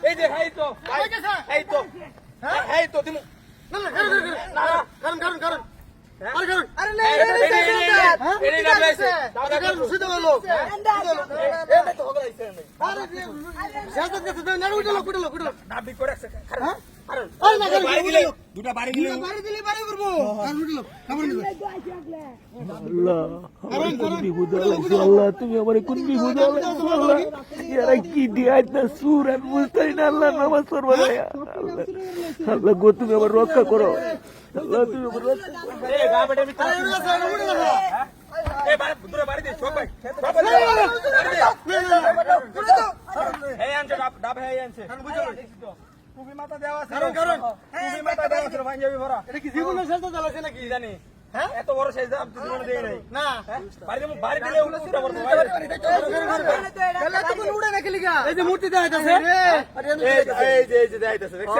এই যে এই তো এই তো এই তো তুমি না না কারণ কারণ কারণ আরে কারণ আরে না এই না লাইছে দাদা কারণ সুদে হলো এই তো হগলাইছে আরে জায়গা কাছে না উঠলো কুটলো কুটলো নাবি করে আছে হ্যাঁ কারণ আরে না বাড়ি দিলে দুটো বাড়ি দিলে বাড়ি করব কারণ উঠলো কেমন দিবে আল্লাহ আমার কোন বিপদ হইছে আল্লাহ তুমি আমারে কোন বিপদ হইছে আল্লাহ এরা কি দিয়াত না সূরা মুস্তাইন আল্লাহ নামাজ পড়বা আল্লাহ আল্লাহ গো তুমি আমার রক্ষা করো আল্লাহ তুমি আমার রক্ষা করো এই গাবড়ে ভিতরে উঠে না এই বাড়ি দুটো বাড়ি দে সব ভাই এই আনছে ডাব এই আনছে বুঝছো টুপি মাথা দেওয়া আছে কারণ টুপি মাথা দেওয়া আছে ভাই যাবি ভরা এটা কি জীবনের শেষ তো জ্বালাছে নাকি জানি হ্যাঁ এত বড় সাইজ দাম জীবনে দেই নাই না বাড়ি দিলে উল্টা করব তাহলে তুমি উড়ে রাখি লিগা এই যে মূর্তি দেখাইতাছে এই যে দেখাইতাছে দেখছ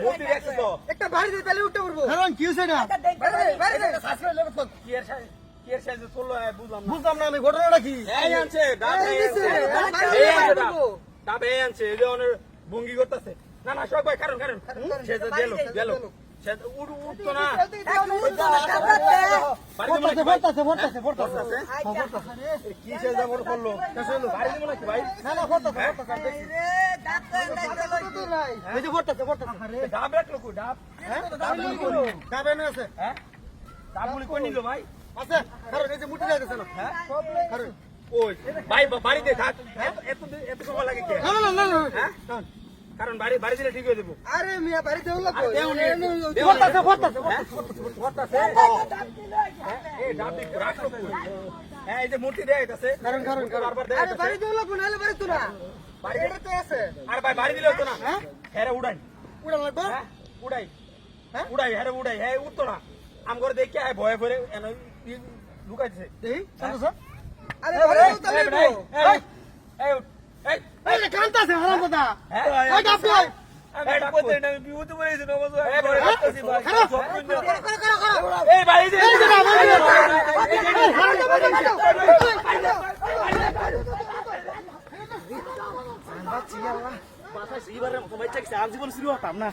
মূর্তি দেখছ তো একটা বাড়ি দিলে তাহলে উল্টা করব কারণ কি হইছে না বাড়ি দে শাস্ত্র লেগে তো কি এর সাইজ চললো বুঝলাম না আমি ঘটনাটা কি এই আনছে ডাব এই আনছে ডাব এই আনছে এই যে ওনের ভঙ্গি করতেছে না না শোক ভাই কারণ কারণ সে তো গেল সে উঠতো না কি সে যাবর করলো বাড়ি দিব নাকি ভাই না না ডাব রাখলো কই ডাব ডাব এনে আছে হ্যাঁ ডাবগুলি কই নিল ভাই আছে কারণ এই যে মুটি যাইতেছে না হ্যাঁ কারণ ওই ভাই বাড়িতে থাক এত সময় লাগে কে না না না না হ্যাঁ কারণ বাড়ি দিলে ঠিক হয়ে দেবো আরে মিয়া বাড়ি দেও লাগবে ফটাছে এই ডাবি রাখলো হ্যাঁ এই যে মূর্তি দেখাইতাছে কারণ বারবার দেখাইতাছে আরে বাড়ি দেও লাগবে নালে বাড়ি তো না বাড়ি এটা তো আছে আরে ভাই বাড়ি দিলে হতো না হ্যাঁ হেরে উড়াই লাগবে হ্যাঁ উড়াই হেরে উড়াই হ্যাঁ উঠতো না আম করে দেখি আয় ভয়ে ভরে এনে লুকাইছে দেই চলো স্যার আরে বাড়ি এই এই কান্তাছে হারাম দাদা এই ডাব কই এই ডাব কই না বিউতে বলেছে নমাজ করতেছি ভাই এই বাড়ি দে বাচ্চি আল্লাহ বাসা সিবারে মতো বাইচা কি আম জীবন শুরু হতাম না